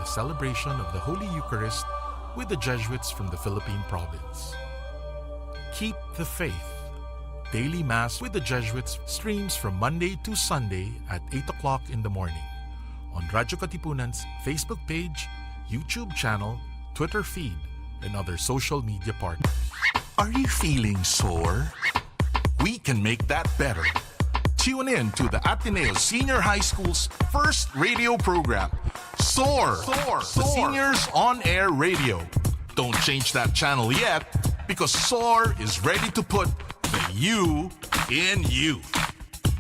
the celebration of the Holy Eucharist with the Jesuits from the Philippine province. Keep the Faith. Daily Mass with the Jesuits streams from Monday to Sunday at 8 o'clock in the morning on Radyo Katipunan's Facebook page, YouTube channel, Twitter feed, and other social media partners. Are you feeling sore? We can make that better. Tune in to the Ateneo Senior High School's first radio program, SOAR, the Seniors On Air Radio. Don't change that channel yet, because SOAR is ready to put the you in youth.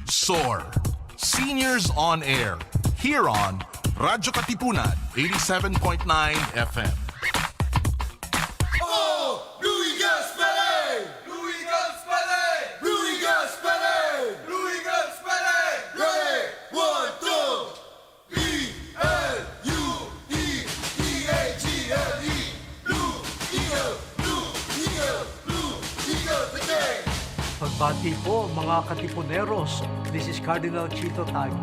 SOAR, Seniors On Air, here on Radyo Katipunan, 87.9 FM. Pagbati po mga Katipuneros, this is Cardinal Chito Tagle.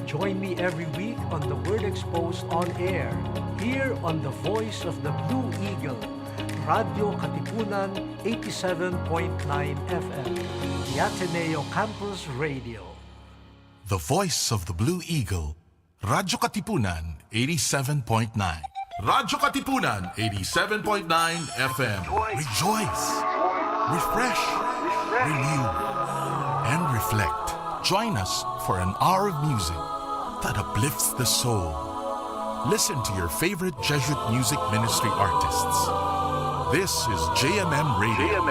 Join me every week on the Word Exposed on Air, here on the Voice of the Blue Eagle, Radyo Katipunan 87.9 FM, the Ateneo Campus Radio. The Voice of the Blue Eagle, Radyo Katipunan 87.9. Radyo Katipunan 87.9 FM. Rejoice, refresh, renew, and reflect. Join us for an hour of music that uplifts the soul. Listen to your favorite Jesuit music ministry artists. This is JMM Radio.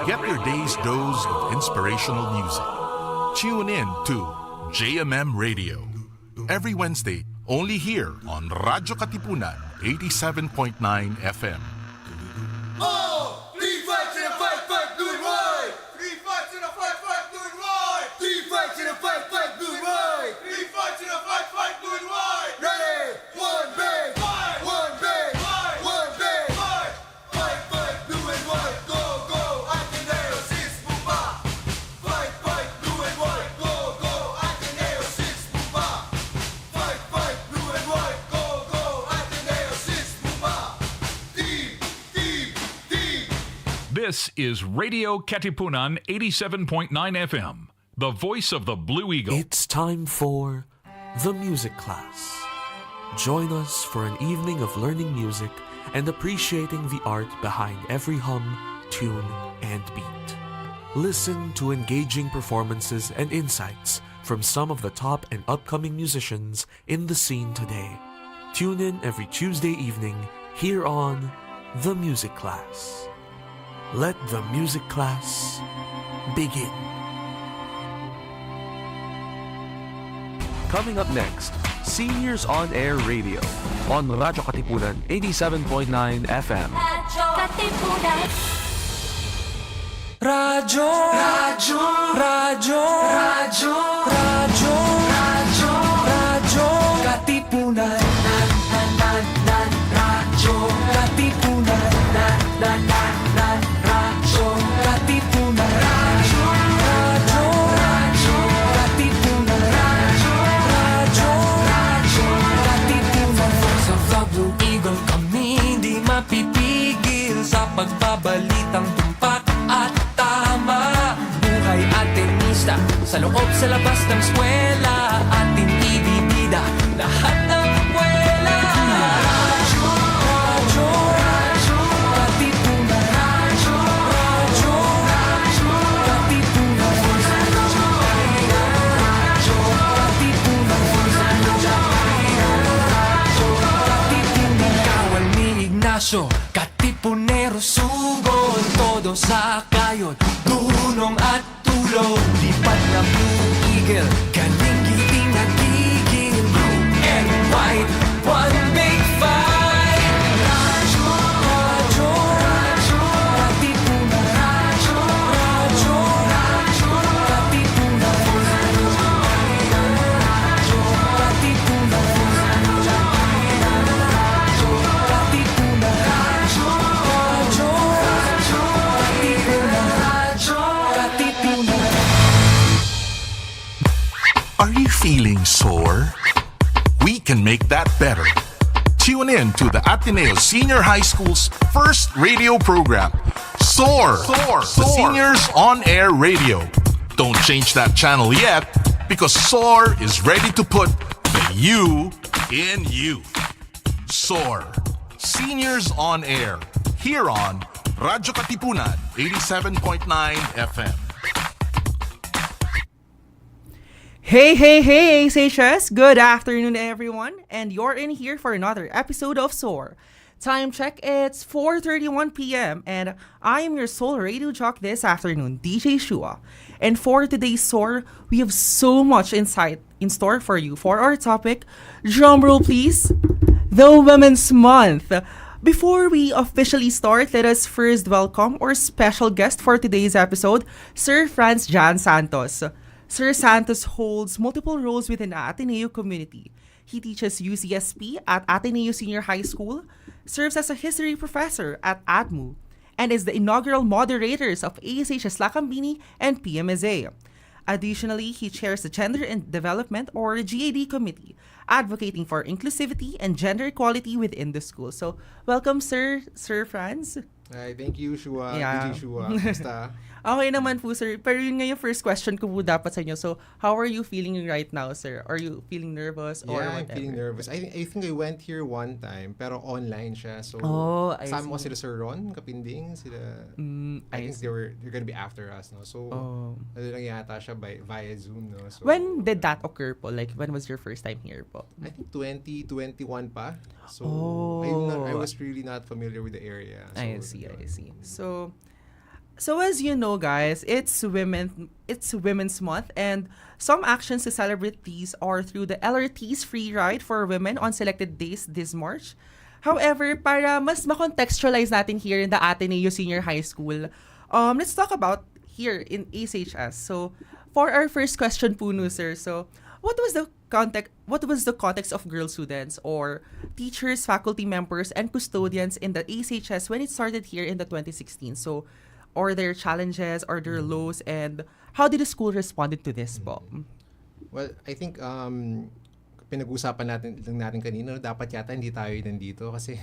Get your day's dose of inspirational music. Tune in to JMM Radio every Wednesday, only here on Radyo Katipunan 87.9 FM. This is Radio Katipunan 87.9 FM, the voice of the Blue Eagle. It's time for The Music Class. Join us for an evening of learning music and appreciating the art behind every hum, tune, and beat. Listen to engaging performances and insights from some of the top and upcoming musicians in the scene today. Tune in every Tuesday evening here on The Music Class. Let the music class begin. Coming up next, Seniors On Air Radio on Radyo Katipunan 87.9 FM. Radyo Katipunan. Radyo, radyo, radyo, radyo, radyo, radyo, radyo, Katipunan. Radyo Katipunan. Radyo Katipunan. Radyo, radyo, radyo, Katipunan. Radyo, radyo, radyo, Katipunan. Sa Blue Eagle kami di mapipigil sa pagbabalitang tumpak at tama. Buhay Atenista sa loob sa labas ng eskwela, ating ibibida lahat ng eskwela. Radyo, radyo, radyo, Katipunan. Radyo, radyo, radyo, Katipunan. Radyo, Katipunan. Radyo, Katipunan. Kawal ni Ignacio, Katipunero sugod, todo sa kayon, tulong at tulong. Lipat na Blue Eagle, galing giting nagigil. Blue and white, one big fight. Radyo, radyo, radyo, Katipunan. Radyo, radyo, radyo, Katipunan. Radyo, Katipunan. Radyo, Katipunan. Radyo, radyo, radyo, Katipunan. Radyo, Katipunan. Are you feeling sore? We can make that better. Tune in to the Ateneo Senior High School's first radio program, SOAR, the Seniors On Air Radio. Don't change that channel yet, because SOAR is ready to put the you in youth. SOAR, Seniors On Air, here on Radyo Katipunan, 87.9 FM. Hey, ASHS! Good afternoon, everyone, and you're in here for another episode of SOAR. Time check, it's 4:31 p.m., and I am your sole radio jock this afternoon, DJ Shua. And for today's SOAR, we have so much insight in store for you. For our topic, drumroll please, the Women's Month. Before we officially start, let us first welcome our special guest for today's episode, Sir Franz Jan Santos. Sir Santos holds multiple roles within the Ateneo community. He teaches UCSP at Ateneo Senior High School, serves as a history professor at ADMU, and is the inaugural moderators of ASHS-APCO and PMSA. Additionally, he chairs the Gender and Development or GAD Committee, advocating for inclusivity and gender equality within the school. So, welcome, Sir Franz. Hi, thank you, Shua. Yeah. DJ Shua. Basta. Okay naman po, sir. Pero yun nga yung first question ko po dapat sa inyo. So, how are you feeling right now, sir? Are you feeling nervous or Yeah, I'm whatever? feeling nervous. I think I went here one time, pero online siya. So, I sama ko see. sila Sir Ron, Kapinding, sila. I I think see. they're gonna be after us, no? So, ano lang yata siya via Zoom, no? So, When did that occur po? Like, when was your first time here po? I think 2021 pa. So, Oh. I was really not familiar with the area. So, I see. So as you know, guys, it's Women's Month, and some actions to celebrate these are through the LRT's free ride for women on selected days this March. However, para mas ma-contextualize natin here in the Ateneo Senior High School, let's talk about here in ASHS. So, for our first question po, no, sir, so what was the context of girl students or teachers, faculty members, and custodians in the ASHS when it started here in the 2016? So, or their challenges or their lows, and how did the school responded to this po? Well, I think pinag-usapan natin kanina, dapat yata hindi tayo nandito kasi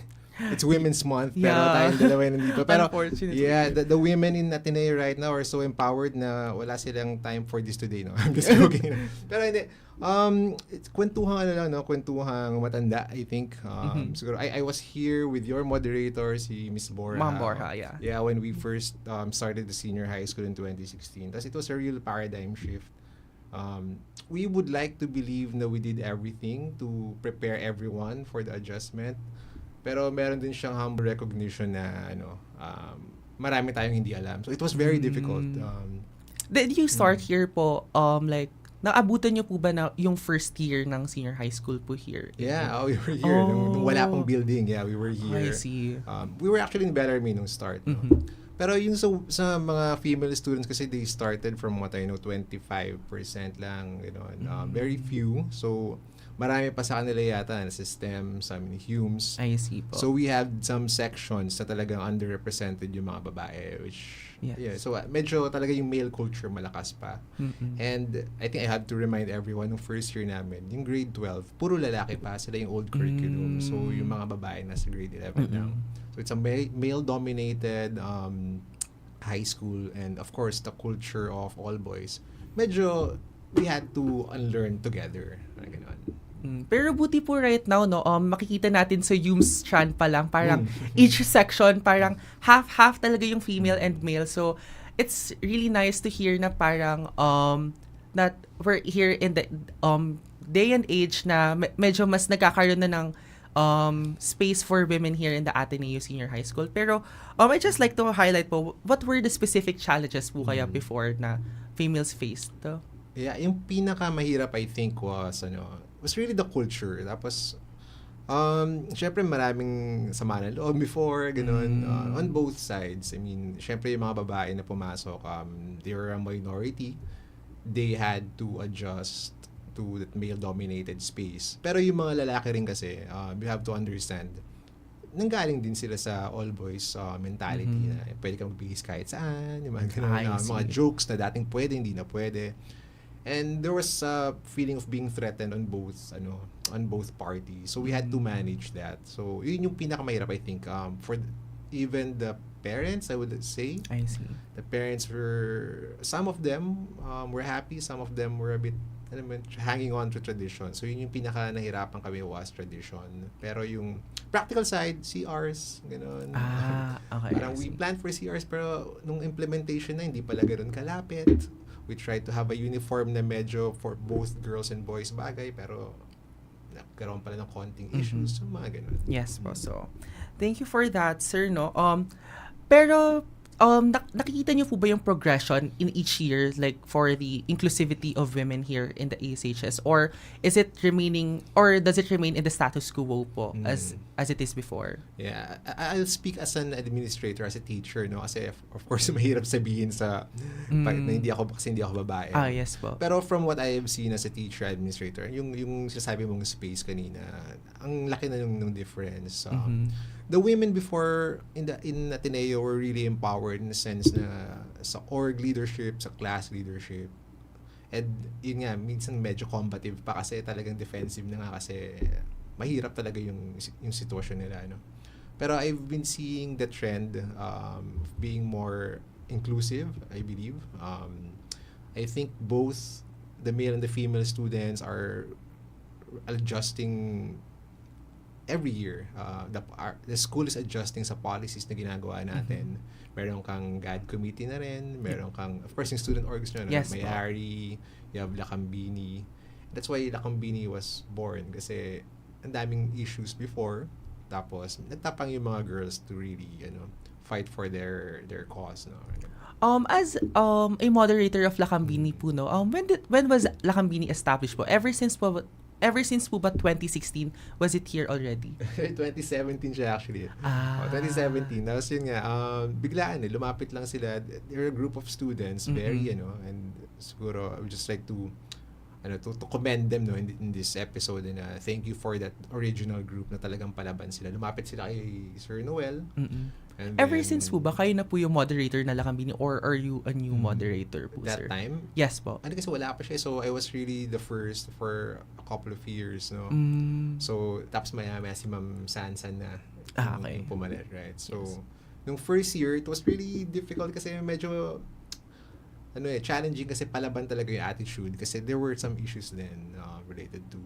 it's Women's Month, pero tayong dalawa nandito. Pero Unfortunately. yeah, the women in Ateneo right now are so empowered na wala silang time for this today, no? I'm just joking. Pero hindi. It's kwentuhang kwentuhang matanda, I think. Siguro I was here with your moderator, si Miss Borja. Ma'am Borja, yeah. Yeah, when we first started the senior high school in 2016. Tapos it was a real paradigm shift. We would like to believe na we did everything to prepare everyone for the adjustment. Pero meron din siyang humble recognition na marami tayong hindi alam. So it was very difficult. Did you start here po, like, naabutan niyo po ba na yung first year ng senior high school po here? Yeah, we were here. Nung wala pang building, yeah, we were here. I see. We were actually in Bellarmine nung start. No? Pero yun sa mga female students kasi they started from what I know, 25% lang, very few. So, marami pa sa kanila yata na STEM, some in Humes. I see po. So, we have some sections na talagang underrepresented yung mga babae, which, so medyo talaga yung male culture malakas pa. And I think I have to remind everyone, yung first year namin, yung grade 12, puro lalaki pa, sila yung old curriculum. So, yung mga babae nasa grade 11 lang. So, it's a male-dominated high school, and of course, the culture of all boys. Medyo, we had to unlearn together. Ganun. Pero buti po right now, no, makikita natin sa Humes strand pa lang, parang each section, parang half-half talaga yung female and male. So, it's really nice to hear na parang, that we're here in the day and age na medyo mas nagkakaroon na ng space for women here in the Ateneo Senior High School. Pero, I just like to highlight po, what were the specific challenges po kaya before na females faced? Yeah, yung pinakamahirap I think was really the culture. Tapos syempre maraming sama ng loob before ganun on both sides. I mean, syempre yung mga babae na pumasok, they were a minority. They had to adjust to that male-dominated space. Pero yung mga lalaki rin kasi, you have to understand, nanggaling din sila sa all-boys mentality na pwede kang magbihis kahit saan, yung mga ganun, mga jokes na dating pwede, hindi na pwede. And there was a feeling of being threatened on both on both parties. So we had to manage that. So yun yung pinakamahirap, I think, for even the parents, I would say. I see. The parents were, some of them were happy, some of them were a bit hanging on to tradition. So yun yung pinaka nahirapan kami was tradition. Pero yung practical side, CRs, gano'n. Okay. Parang we planned for CRs pero nung implementation na hindi pala gano'n kalapit. We tried to have a uniform na medyo for both girls and boys bagay pero nagkaroon pala ng konting issues. So mga gano'n. Yes po. So, thank you for that, sir, no? Pero nakikita niyo po ba yung progression in each year, like for the inclusivity of women here in the ASHS, or is it remaining, or does it remain in the status quo po as it is before? Yeah, I'll speak as an administrator, as a teacher, no, kasi of course mahirap sabihin sa na hindi ako babae. Yes po. Pero from what I have seen as a teacher administrator, yung sinasabi mong space kanina, ang laki na nung difference. The women before in Ateneo were really empowered in the sense na sa org leadership, sa class leadership. And yun nga, minsan medyo combative pa kasi talagang defensive na nga kasi mahirap talaga yung sitwasyon nila, no? Pero I've been seeing the trend being more inclusive, I believe. I think both the male and the female students are adjusting every year. The school is adjusting sa policies na ginagawa natin. Meron kang GAD committee na rin. Meron kang, of course, yung student orgs na. Yes, may ARI, you have Lakambini. That's why Lakambini was born kasi ang daming issues before. Tapos, nagtapang yung mga girls to really, fight for their cause. No? As a moderator of Lakambini po, no, when was Lakambini established po? Ever since po ba 2016, was it here already? 2017 siya actually. 2017. Tapos yun nga, biglaan lumapit lang sila. They're a group of students, very, and siguro I would just like to commend them in this episode and thank you for that original group na talagang palaban sila. Lumapit sila kay Sir Noel. And ever then, since po ba kayo na po yung moderator na Lakambini or are you a new moderator po, that sir? time? Yes po. Kasi wala pa siya. So I was really the first for a couple of years, no? So tapos maya si Ma'am Sansan na Okay. pumalit, right? So nung first year, it was really difficult kasi medyo challenging kasi palaban talaga yung attitude kasi there were some issues then related to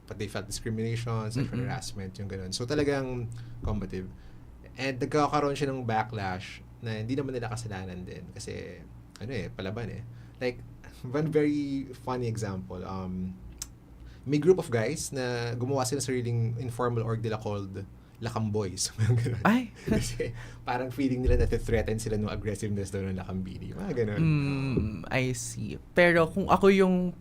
but they felt discrimination, sexual harassment, yung ganun. So talagang combative. And nagkakaroon siya ng backlash na hindi naman nila kasalanan din kasi palaban like one very funny example, may group of guys na gumawa sila ng sariling informal org nila called Lakamboys. Ay! Kasi parang feeling nila na-threaten sila ng aggressiveness daw ng Lakambini. Mga ganun. I see. Pero kung ako yung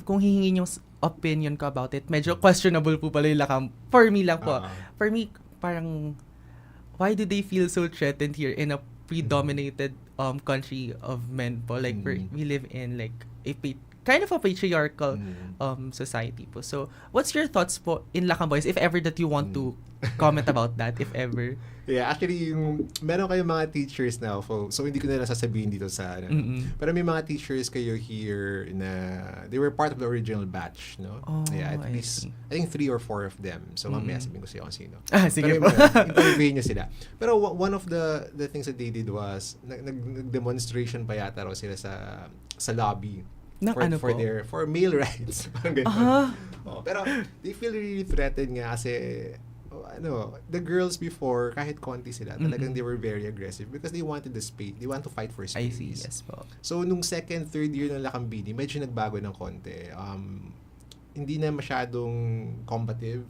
kung hihingin yung opinion ko about it, medyo questionable po pala yung Lakam. For me lang po. For me, parang why do they feel so threatened here in a predominated country of men po? Like we live in like kind of a patriarchal society po. So, what's your thoughts po in Lakamboys if ever that you want to comment about that, if ever? Yeah, actually, meron kayong mga teachers now, so hindi ko na lang sasabihin dito sa pero may mga teachers kayo here na they were part of the original batch, no? At least, I think 3 or 4 of them. So, mamaya sabihin ko siya kung sino. Sige po. Interviewin nyo sila. Pero one of the things that they did was, nag-demonstration pa yata raw sila sa lobby. For male rights. Pero they feel really threatened nga kasi the girls before, kahit konti sila, talagang they were very aggressive because they wanted the space. They want to fight for space. I see, yes po. So, nung second, third year ng Lakambini, medyo nagbago ng konti. Hindi na masyadong combative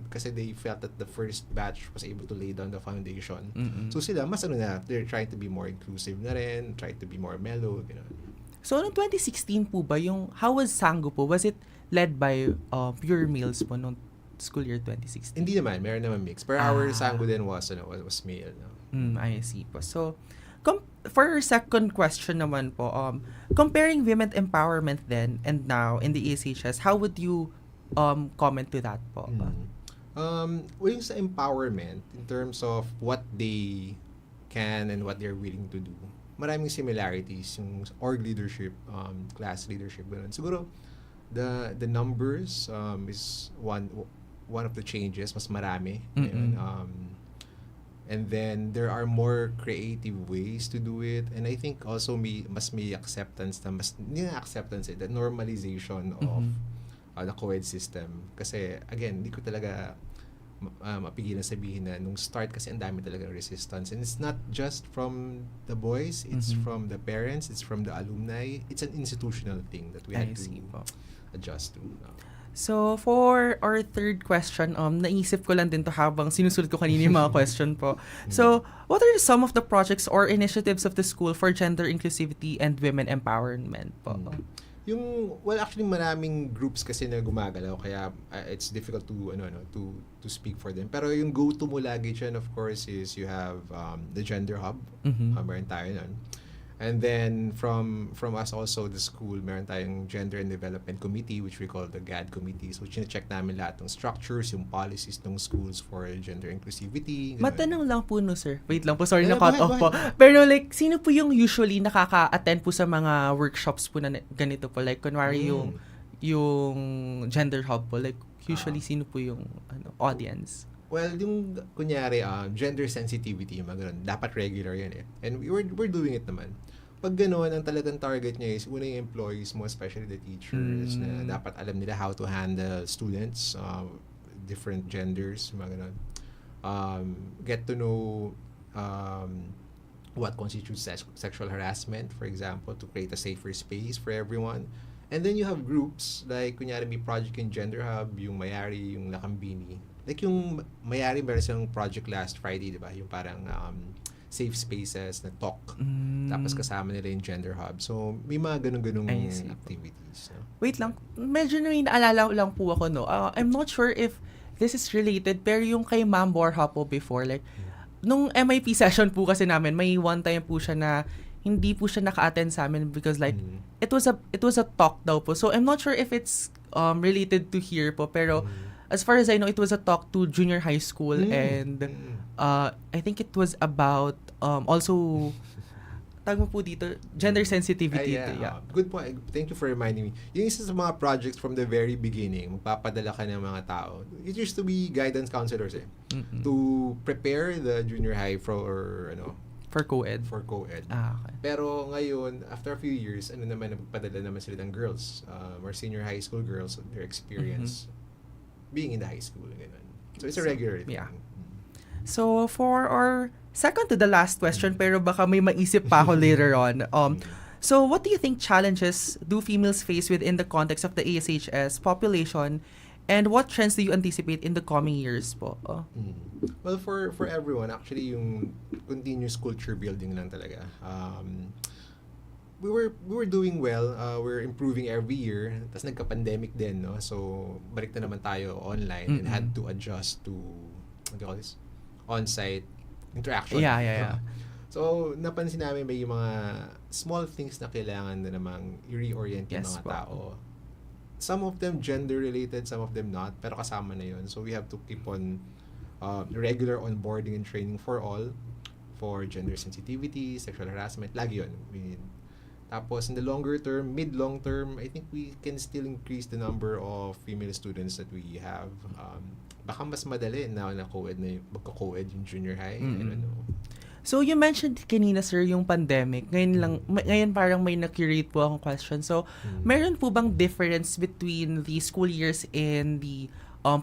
kasi they felt that the first batch was able to lay down the foundation. So, sila, mas they're trying to be more inclusive na rin, trying to be more mellow, So, noong 2016 po ba, how was Sango po? Was it led by pure males po noong school year 2016? Hindi naman, meron naman mix. Pero our Sango din was male. No? I see po. So, for our second question naman po, comparing women empowerment then and now in the ASHS, how would you comment to that po? Yung sa empowerment, in terms of what they can and what they're willing to do, maraming similarities yung org leadership, class leadership, ganun. Siguro the numbers is one of the changes, mas marami. Ngayon. And then there are more creative ways to do it, and I think also may acceptance na hindi na acceptance the normalization of the co-ed system. Kasi again, hindi ko talaga mapigilan sabihin na nung start kasi ang dami talaga resistance, and it's not just from the boys, it's from the parents, it's from the alumni. It's an institutional thing that we had to adjust to. So, for our third question, naisip ko lang din to habang sinusulat ko kanina yung mga question po. So, what are some of the projects or initiatives of the school for gender inclusivity and women empowerment po? Actually maraming groups kasi na gumagalaw, kaya it's difficult to speak for them. Pero yung go-to mo lagi dyan, of course, is you have the Gender Hub. Meron tayo nun. And then from us also, the school, meron tayong Gender and Development Committee, which we call the GAD Committee. So, chine-check namin lahat ng structures, yung policies ng schools for gender inclusivity. Matanong lang po no, sir. Wait lang po, sorry na cut off po. Pero like, sino po yung usually nakaka-attend po sa mga workshops po na ganito po? Like, kunwari yung Gender Hub po, like, usually sino po yung audience? Well, yung kunyari, gender sensitivity, yung mga ganun, dapat regular yan eh. And we're doing it naman. Pag gano'n, ang talagang target niya is una yung employees mo, especially the teachers, na dapat alam nila how to handle students, different genders, mga ganun. Get to know what constitutes sexual harassment, for example, to create a safer space for everyone. And then you have groups, like kunyari may project in Gender Hub, yung Mayari, yung Lakambini. Like yung Mayari, meron silang project last Friday, di ba? Yung parang safe spaces na talk. Tapos kasama nila yung Gender Hub. So, may mga ganun-ganung activities. No? Wait lang. Medyo naalala lang po ako, no? I'm not sure if this is related, pero yung kay Ma'am Borja po before, like, nung MIP session po kasi namin, may one time po siya na hindi po siya naka-attend sa amin because like, it was a talk daw po. So, I'm not sure if it's related to here po, pero as far as I know, it was a talk to junior high school and I think it was about also tawag mo po dito, gender sensitivity. Good point. Thank you for reminding me. Yung isa sa mga projects from the very beginning, magpapadala ka ng mga tao. It used to be guidance counselors to prepare the junior high for co-ed. Okay. Pero ngayon, after a few years, nagpadala naman sila ng girls, or senior high school girls, their experience being in the high school. Ganun. So it's a regular thing. Yeah. So for our second to the last question, pero baka may maisip pa ako later on. So what do you think challenges do females face within the context of the ASHS population, and what trends do you anticipate in the coming years po? Well, for everyone, actually, yung continuous culture building lang talaga. We were doing well. We're improving every year. Tapos nagka-pandemic din, no? So, balik na naman tayo online and had to adjust to, what do you call this? On-site interaction. Yeah. So, napansin namin may mga small things na kailangan na namang i-reorient yung mga tao. Some of them gender-related, some of them not. Pero kasama na yun. So, we have to keep on regular onboarding and training for all. For gender sensitivity, sexual harassment. Lagi yun. Tapos, in the longer term, mid-long term, I think we can still increase the number of female students that we have. Baka mas madali na co-ed na magka-co-ed yung junior high. I don't know. So, you mentioned kanina, sir, yung pandemic. Ngayon parang may na-curate po akong question. So, meron po bang difference between the school years in the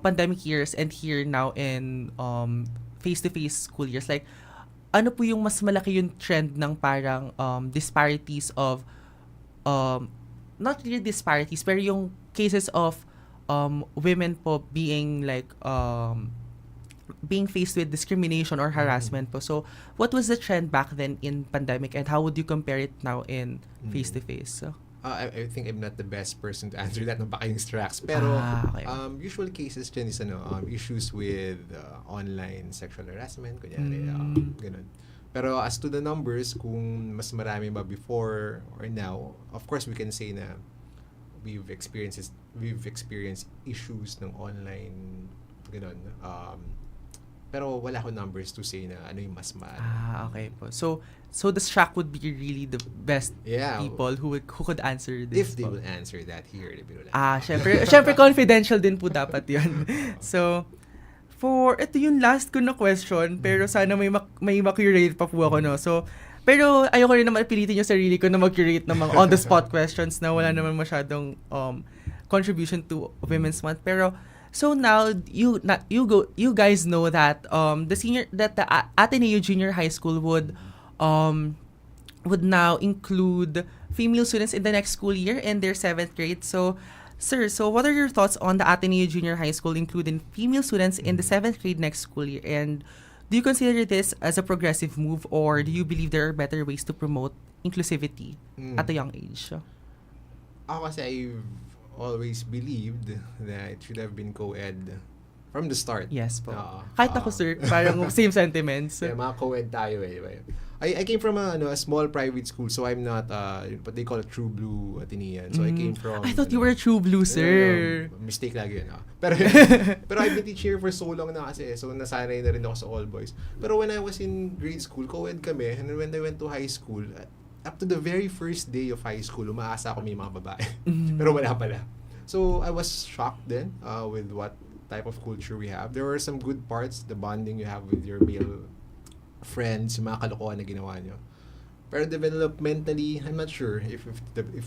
pandemic years and here now in face-to-face school years? Like, ano po yung mas malaki yung trend ng parang disparities of, not really disparities, pero yung cases of women po being like, being faced with discrimination or harassment po. So, what was the trend back then in pandemic and how would you compare it now in face-to-face? So, I think I'm not the best person to answer that. Baka yung stracks. Pero, okay. usual cases dyan is issues with online sexual harassment, kunyari, ganun. Pero as to the numbers, kung mas marami ba before or now, of course, we can say na we've experienced issues ng online, ganun, Pero wala akong numbers to say na ano yung mas mahal. Okay po. So the Shack would be really the best people who could answer this. If they po. will answer that here. Syempre confidential din po dapat 'yun. So ito yung last ko na question, pero sana may ma-curate pa po ako, no. So pero ayoko rin naman pilitin yung sarili ko na mag-curate ng mga on the spot questions na wala naman masyadong contribution to Women's Month. Pero so now you guys know that the Ateneo Junior High School would now include female students in the next school year in their 7th grade. So sir, what are your thoughts on the Ateneo Junior High School including female students in the 7th grade next school year? And do you consider this as a progressive move, or do you believe there are better ways to promote inclusivity at a young age? Ako kasi I've always believed that it should have been co-ed from the start. Yes po. Kahit ako, sir, parang same sentiments. Yeah, mga co-ed tayo eh. I came from a small private school, so I'm not what they call a true blue Atenean. So I came from... I thought you were a true blue, sir. Mistake lagi yun. Pero I've been teaching here for so long na kasi, so nasanay na rin ako sa all boys. Pero when I was in grade school, co-ed kami, and when I went to high school, up to the very first day of high school, umaasa ako may mga babae. Pero wala pala. So I was shocked then with what type of culture we have. There were some good parts, the bonding you have with your male friends, yung mga kalokohan na ginawa nyo. Pero developmentally, I'm not sure if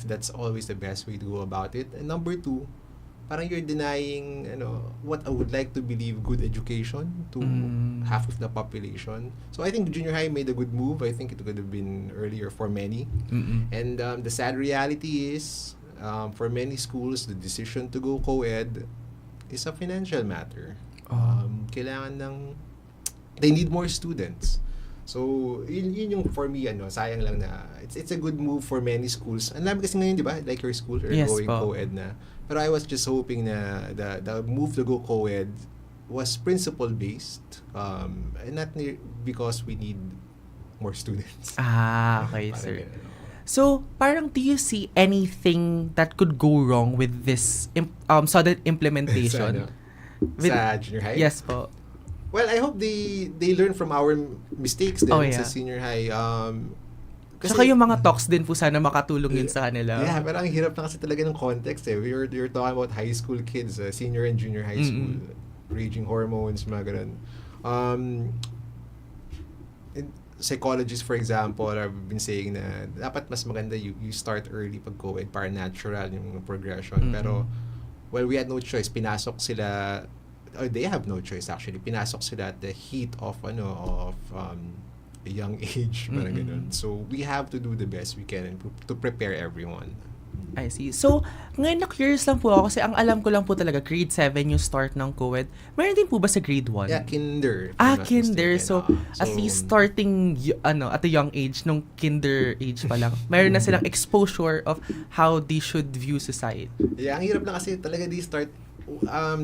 that's always the best way to go about it. And number 2, parang you're denying what I would like to believe good education to half of the population. So I think junior high made a good move. I think it could have been earlier for many. And the sad reality is for many schools, the decision to go co-ed is a financial matter. They need more students. So, yun yung for me, sayang lang na, it's a good move for many schools. Ang dami kasi ngayon, di ba? Like your school, are going co-ed na. Pero I was just hoping na the move to go co-ed was principle-based, and not because we need more students. Okay, sir. So, parang do you see anything that could go wrong with this sudden implementation? Sa junior high? Yes po. Well, I hope they learn from our mistakes din sa senior high. Kasi saka yung mga talks din po sana makatulong yun sa kanila. Yeah, pero ang hirap na kasi talaga ng context eh. You're talking about high school kids, senior and junior high school, raging hormones, mga ganun. Psychologists, for example, have been saying na dapat mas maganda you start early pag co-ed para natural yung progression. Pero, well, we had no choice. Pinasok sila, they have no choice actually. Pinasok sila at the heat of a young age, parang ganun. So, we have to do the best we can to prepare everyone. I see. So, ngayon na-curious lang po ako kasi ang alam ko lang po talaga, grade 7 yung start ng co-ed. Meron din po ba sa grade 1? Yeah, kinder. Kinder. So, at least starting at a young age, nung kinder age pa lang, meron na silang exposure of how they should view society. Yeah, ang hirap lang kasi talaga they start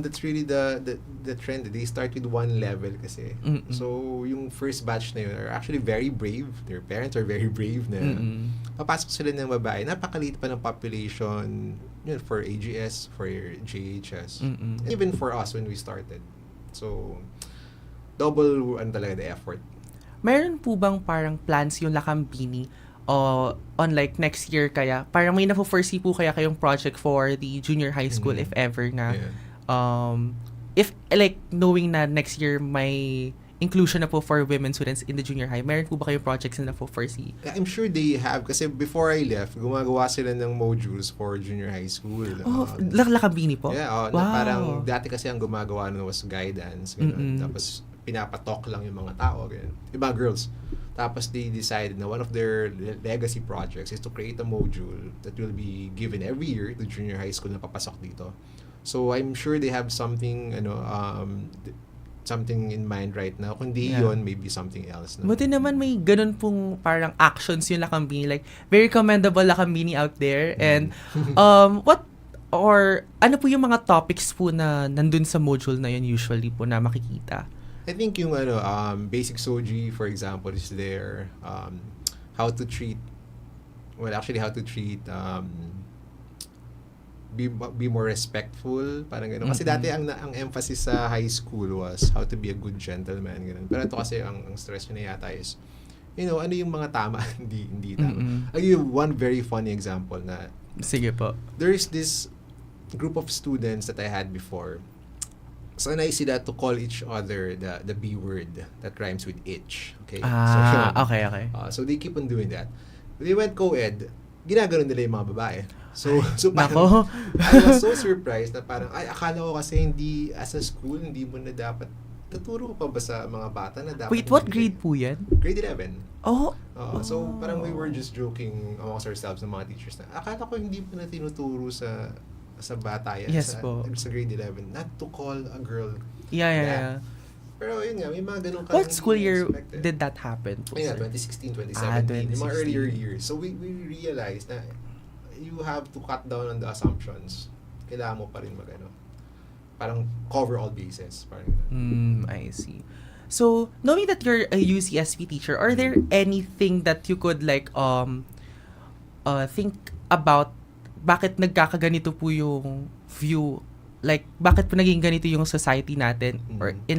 that's really the trend. They start with one level kasi. So, yung first batch na yun are actually very brave. Their parents are very brave na papasok sila ng babae. Napakaliit pa ng population for AGS, for JHS. Even for us when we started. So, double talaga the effort. Meron po bang parang plans yung Lakambini on like next year kaya? Parang may na-foresee po kaya kayong project for the junior high school if ever na if like knowing na next year may inclusion na po for women students in the junior high, meron po ba kayong projects na na-foresee? I'm sure they have kasi before I left, gumagawa sila ng modules for junior high school. Lakambini po? Yeah, wow. Parang dati kasi ang gumagawa nun was guidance. Tapos pinapatalk lang yung mga tao. Ganun. Iba girls. Tapos they decided na one of their legacy projects is to create a module that will be given every year to junior high school na papasok dito. So I'm sure they have something something in mind right now. Kundi yun, maybe something else. No? Buti naman may ganun pong parang actions yung Lakambini. Like, very commendable Lakambini out there. And ano po yung mga topics po na nandun sa module na yun usually po na makikita? I think yung basic soji, for example, is there. How to treat be more respectful, parang gano'n. Kasi dati ang emphasis sa high school was how to be a good gentleman, gano'n. Pero ito kasi ang stress niya yata is, ano yung mga tama, hindi tama. I'll give you one very funny example na, Sige po. there is this group of students that I had before. So, I see that to call each other the B word that rhymes with itch. Okay? Okay. So, they keep on doing that. They went co-ed, ginaganon nila yung mga babae. So parang, I was so surprised na parang, akala ko kasi hindi, as a school, hindi mo na dapat, tuturo ko pa ba sa mga bata na dapat... Wait, what grade po yan? Grade 11. Oh. So parang we were just joking amongst ourselves ng mga teachers na, akala ko hindi pa na tinuturo sa bata yan. Yes po. Sa grade 11. Not to call a girl. Yeah. Pero yun nga, may mga ganun ka. What school year did that happen po, sir? 2016, 2017. Yung mga earlier years. So we realized na you have to cut down on the assumptions. Kailangan mo pa rin parang cover all bases. Parang I see. So, knowing that you're a UCSP teacher, are there anything that you could think about bakit nagkakaganito po yung view? Like, bakit po naging ganito yung society natin? Or in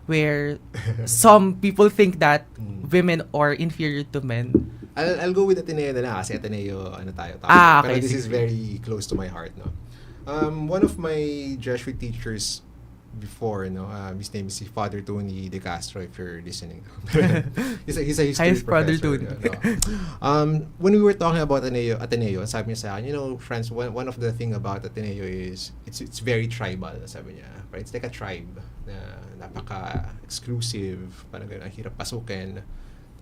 where some people think that women are inferior to men. I'll go with Ateneo na lang kasi Ateneo, tayo. Okay. Pero this is very close to my heart, no? One of my Jesuit teachers before, his name is Father Tony De Castro, if you're listening. he's a history professor. Father Tony. When we were talking about Ateneo, sabi niya sa akin, friends, one of the thing about Ateneo is it's very tribal, sabi niya. Right? It's like a tribe na napaka-exclusive, parang ganun, ang hirap pasukin.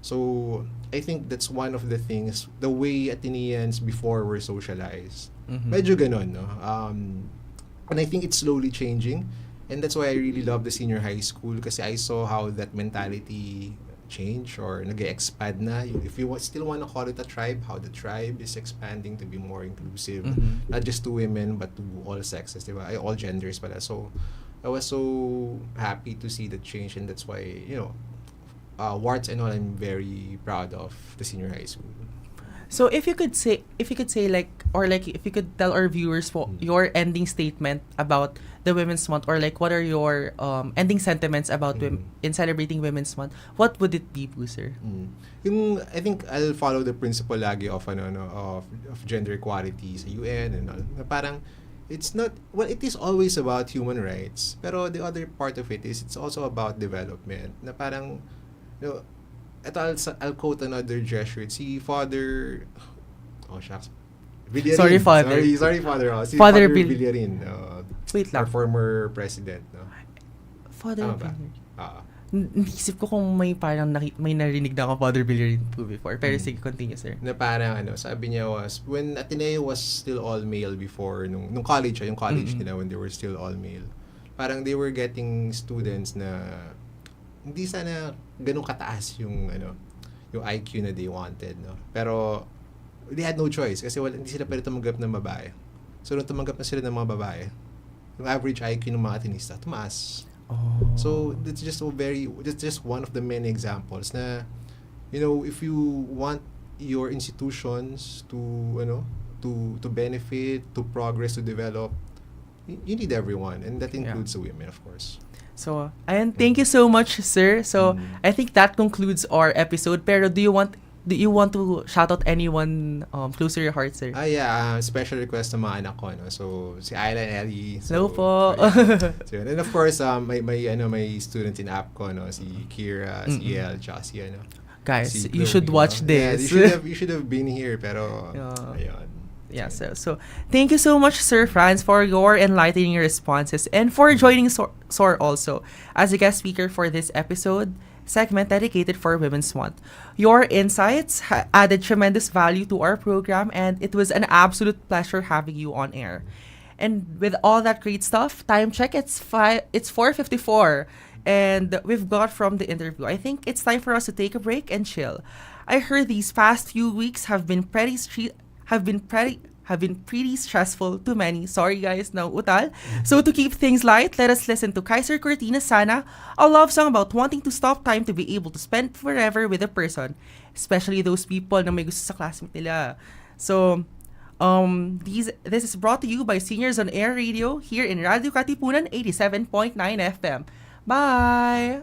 So, I think that's one of the things, the way Ateneans before were socialized. Medyo ganun, no? And I think it's slowly changing. And that's why I really love the senior high school kasi I saw how that mentality change or nag-expand na. If you still want to call it a tribe, how the tribe is expanding to be more inclusive. Not just to women, but to all sexes, diba? All genders pala. So, I was so happy to see the change, and that's why, warts and all, I'm very proud of the senior high school. So if you could say if you could tell our viewers your ending statement about the Women's Month, or what are your ending sentiments about in celebrating Women's Month, what would it be po, sir? I think I'll follow the principle lagi of gender equality sa UN and all. Na parang it's not, well, it is always about human rights, pero the other part of it is it's also about development. Na parang I'll quote another Jesuit, si Father... Oh, shucks. Villarin. Sorry, Father. Sorry, Father. Si Father Villarin. Wait lang. Our former president. No? Father Villarin. Naisip ko kung may parang may narinig na ako Father Villarin po before. Pero sige, continue, sir. Na parang, sabi niya was, when Ateneo was still all male before, nung college, yung college nila, when they were still all male, parang they were getting students na hindi sana ganun kataas yung IQ na they wanted, no? Pero they had no choice kasi hindi sila pwede tumanggap ng babae. So nung tumanggap na sila ng mga babae, yung average IQ ng mga Atenista tumaas. So that's just one of the many examples na if you want your institutions to benefit, to progress, to develop, you need everyone, and that includes the women, of course. So, and thank you so much, sir. So, I think that concludes our episode. Pero do you want to shout out anyone close to your heart, sir? Special request sa mga anak ko, no? So, si Ayla and Ellie. Hello po. So, and of course, my students in APCO, no? Si Kira, si El, tsaka si Guys, si you Chloe, should watch this. You should have been here, pero ayun. Yeah, so thank you so much, Sir Franz, for your enlightening responses and for joining SOAR also as a guest speaker for this episode segment dedicated for Women's Month. Your insights added tremendous value to our program, and it was an absolute pleasure having you on air. And with all that great stuff, time check, it's 4:54, and we've got from the interview. I think it's time for us to take a break and chill. I heard these past few weeks have been pretty stressful to many. Sorry guys, no utal. So to keep things light, let us listen to Kaiser Cortina Sana, a love song about wanting to stop time to be able to spend forever with a person, especially those people na may gusto sa classmate nila. So, This is brought to you by Seniors on Air Radio here in Radyo Katipunan 87.9 FM. Bye!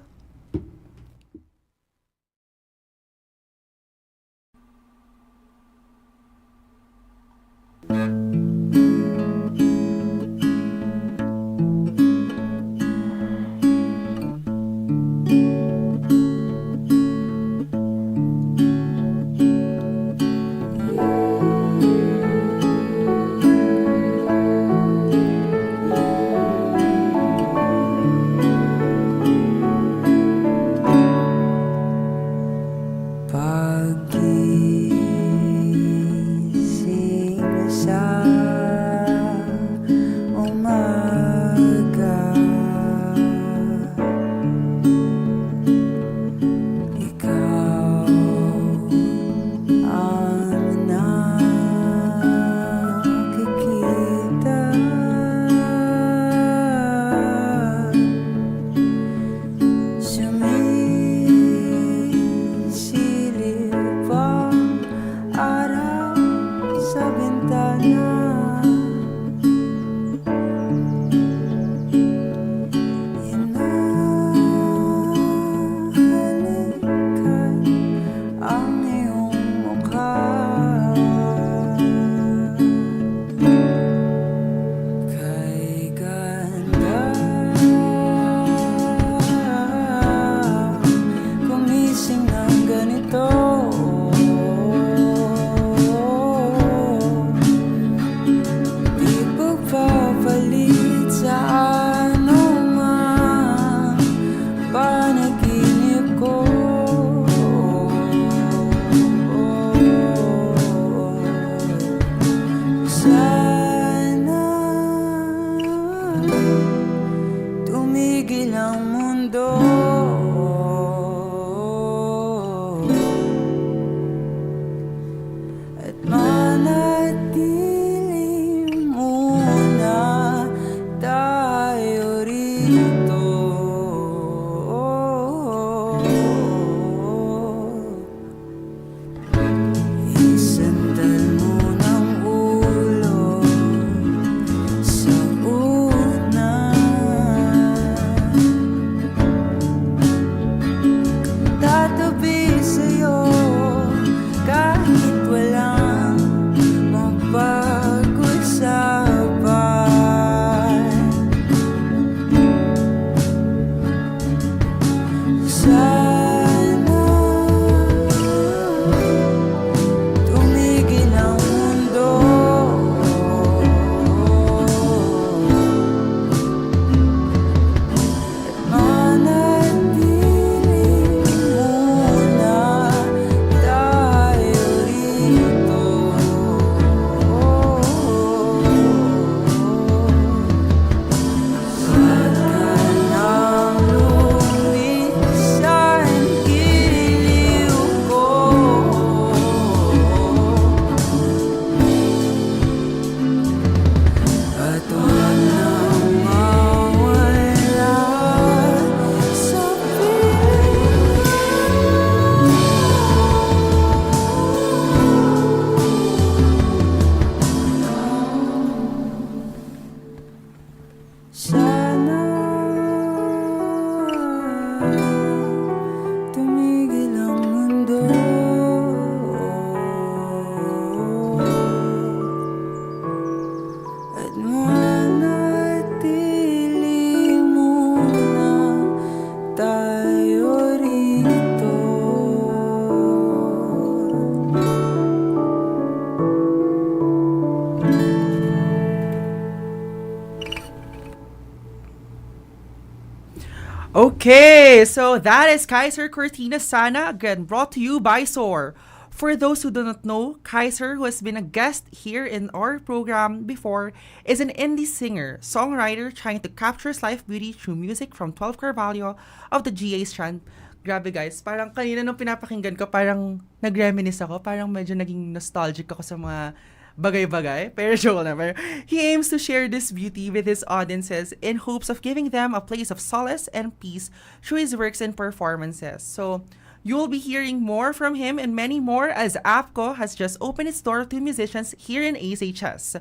Okay, so that is Kaiser Cortina Sana, again brought to you by SOAR. For those who do not know, Kaiser, who has been a guest here in our program before, is an indie singer, songwriter trying to capture life beauty through music from 12 Carvalho of the GA Strand. Grabe guys, parang kanina nung pinapakinggan ko, parang nag-reminisce ako, parang medyo naging nostalgic ako sa mga bagay-bagay. Pero joke na. Pero he aims to share this beauty with his audiences in hopes of giving them a place of solace and peace through his works and performances. So, You will be hearing more from him and many more as APCO has just opened its door to musicians here in ASHS.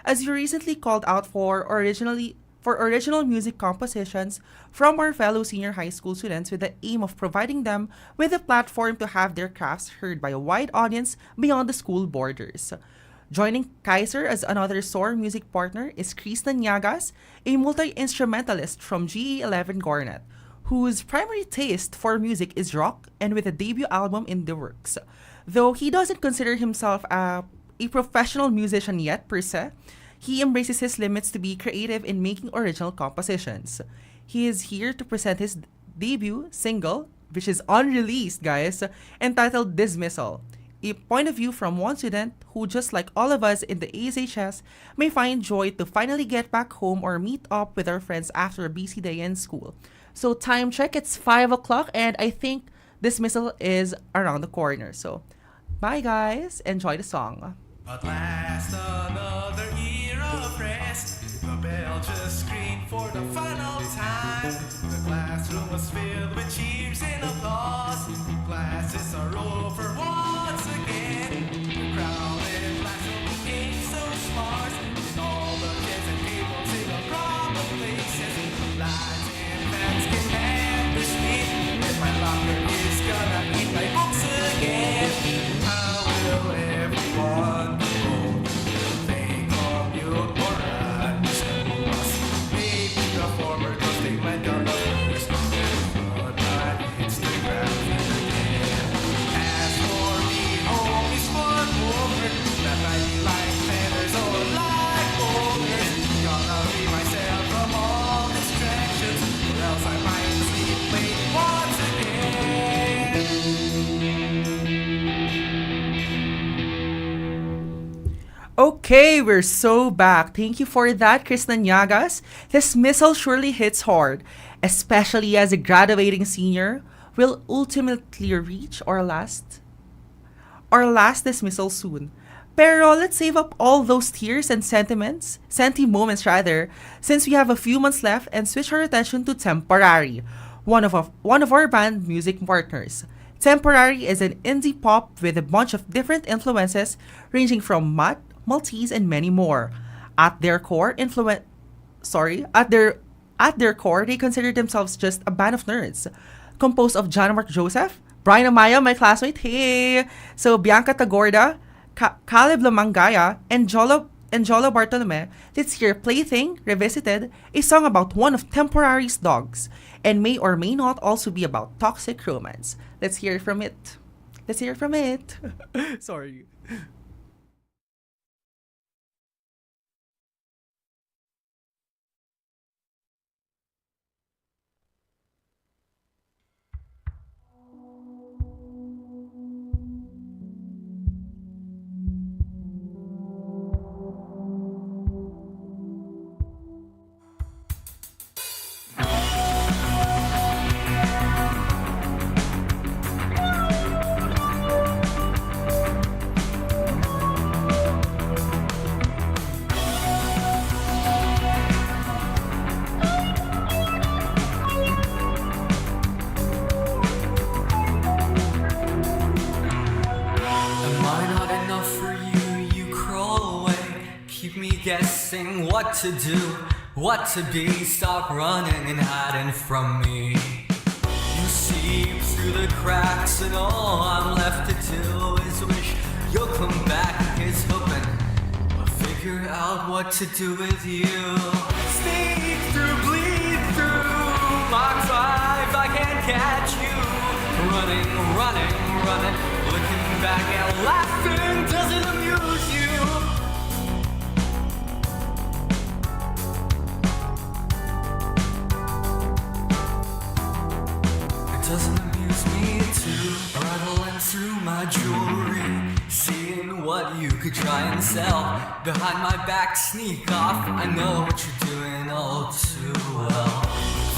As you recently called out for original music compositions from our fellow senior high school students with the aim of providing them with a platform to have their crafts heard by a wide audience beyond the school borders. Joining Kaiser as another SOAR music partner is Kristen Llagas, a multi-instrumentalist from GE11 Gornet, whose primary taste for music is rock and with a debut album in the works. Though he doesn't consider himself a professional musician yet per se, he embraces his limits to be creative in making original compositions. He is here to present his debut single, which is unreleased, guys, entitled Dismissal, a point of view from one student who, just like all of us in the ASHS, may find joy to finally get back home or meet up with our friends after a busy day in school. So time check, it's 5 o'clock, and I think Dismissal is around the corner. So bye, guys. Enjoy the song. At last, another year of rest. The bell just screamed for the final time. The classroom was filled with cheers and applause. Classes are over once again. The crowded classroom became so sparse. And all the chairs and tables in the proper places. Lights and fans can ambush me. And my locker is gonna eat my books again. How will everyone Okay, we're so back. Thank you for that, Kristen Llagas. Dismissal surely hits hard, especially as a graduating senior will ultimately reach our last dismissal soon. Pero let's save up all those tears and senti moments rather, since we have a few months left and switch our attention to Temporary, one of our band music partners. Temporary is an indie pop with a bunch of different influences ranging from math, Maltese, and many more. At their core, they consider themselves just a band of nerds, composed of John Mark Joseph, Brian Amaya, my classmate, hey, so Bianca Tagorda, Caleb Lamangaya, and Jolo Bartolome. Let's hear Plaything Revisited, a song about one of Temporary's dogs, and may or may not also be about toxic romance. Let's hear from it. Sorry. Guessing what to do, what to be. Stop running and hiding from me. You seep through the cracks and all I'm left to do is wish you'll come back. Here's hoping I'll figure out what to do with you. Sneak through, bleed through Mach 5, I can't catch you. Running, looking back and laughing doesn't amuse you. Doesn't amuse me too. Rattling through my jewelry, seeing what you could try and sell. Behind my back, sneak off. I know what you're doing all too well.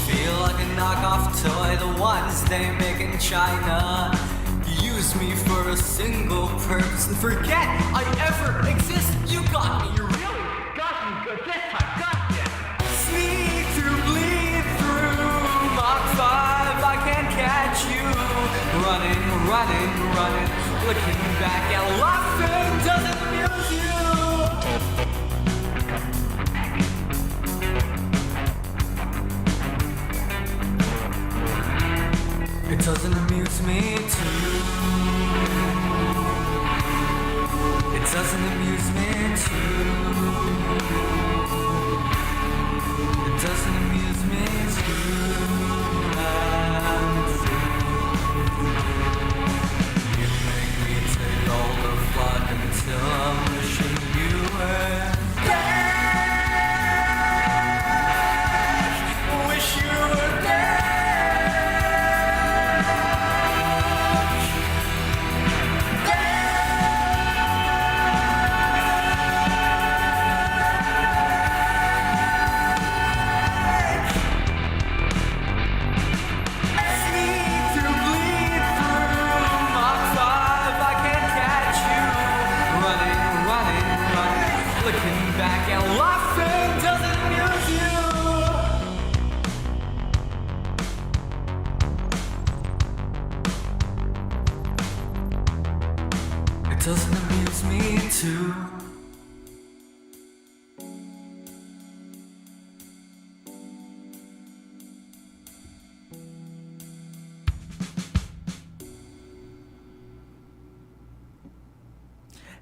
Feel like a knockoff toy, the ones they make in China. You use me for a single purpose and forget I ever exist. You got me, you really got me good this time, gotcha. Sneak through, bleed through Mach 5, I can't catch you. running, looking back at laughing doesn't amuse you. It doesn't amuse me too. It doesn't amuse me too. It doesn't amuse me too. You make me take all the fun until I'm wishing you were dead. Wish you were dead. Doesn't amuse me too.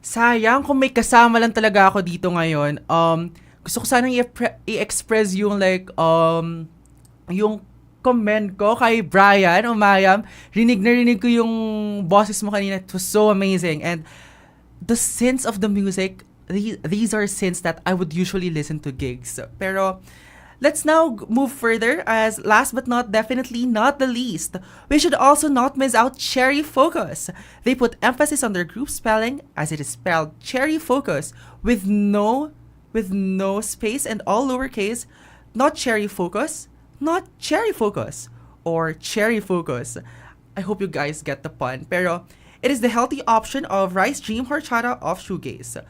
Sayang kung may kasama lang talaga ako dito ngayon. Gusto ko sanang i-express yung yung comment ko kay Brian o Mayam. Rinig na rinig ko yung boses mo kanina. It was so amazing. And the synths of the music, these are synths that I would usually listen to gigs. Pero let's now move further as last but not definitely not the least, we should also not miss out Cherry Focus. They put emphasis on their group spelling as it is spelled Cherry Focus with no space and all lowercase, not Cherry Focus, not Cherry Focus or Cherry Focus. I hope you guys get the pun. Pero it is the healthy option of rice dream horchata of shoegaze.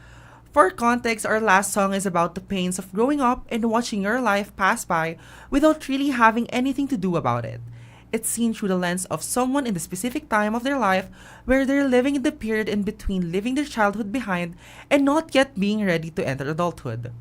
For context, our last song is about the pains of growing up and watching your life pass by without really having anything to do about it. It's seen through the lens of someone in the specific time of their life where they're living in the period in between leaving their childhood behind and not yet being ready to enter adulthood.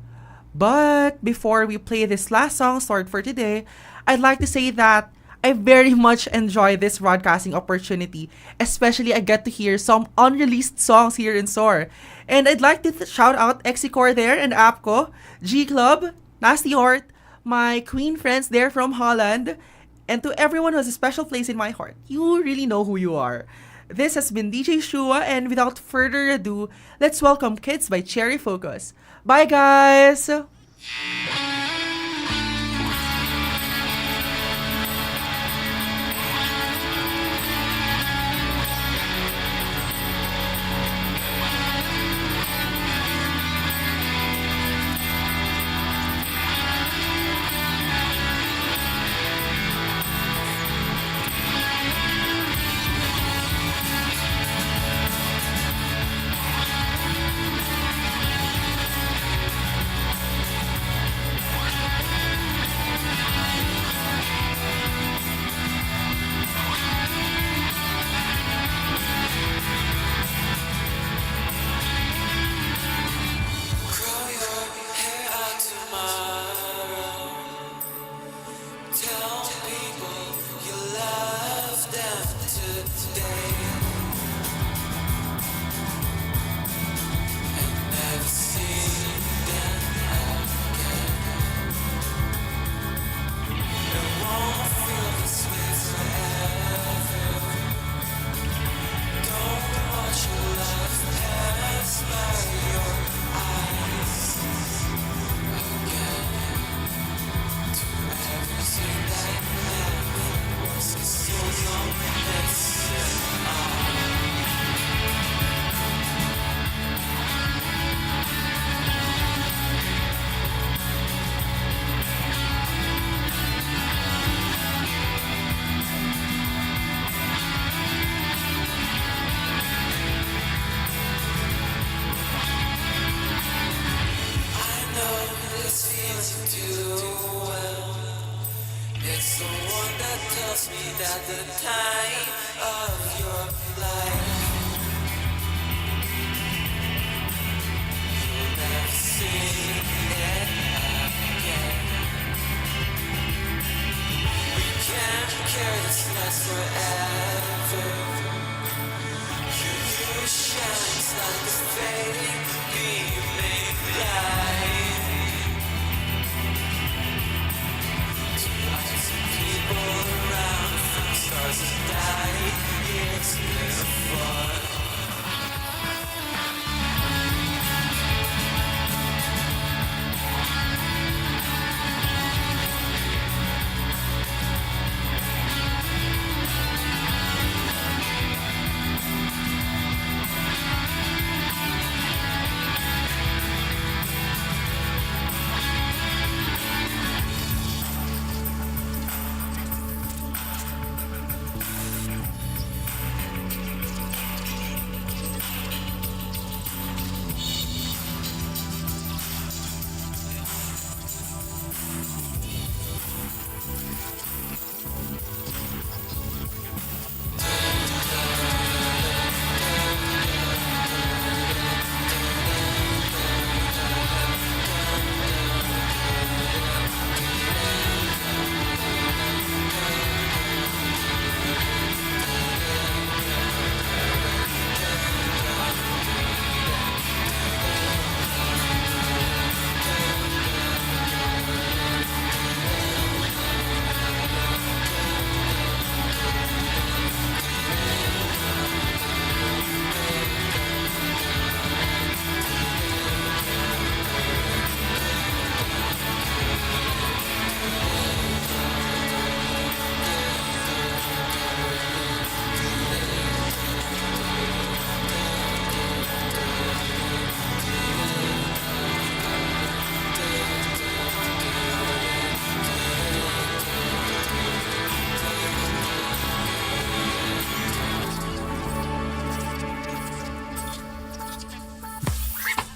But before we play this last song start for today, I'd like to say that I very much enjoy this broadcasting opportunity, especially I get to hear some unreleased songs here in SOAR. And I'd like to shout out Exicor there and APCO, G Club, Nasty Hort, my queen friends there from Holland, and to everyone who has a special place in my heart. You really know who you are. This has been DJ Shua, and without further ado, let's welcome Kids by Cherry Focus. Bye guys! It's the one that tells me that the time of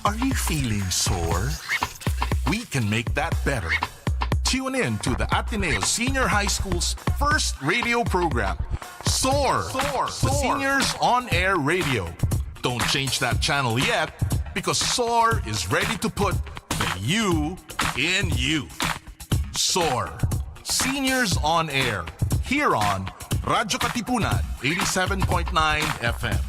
Are you feeling sore? We can make that better. Tune in to the Ateneo Senior High School's first radio program, Soar, the Seniors on Air Radio. Don't change that channel yet, because Soar is ready to put the you in you. Soar, Seniors on Air, here on Radyo Katipunan, 87.9 FM.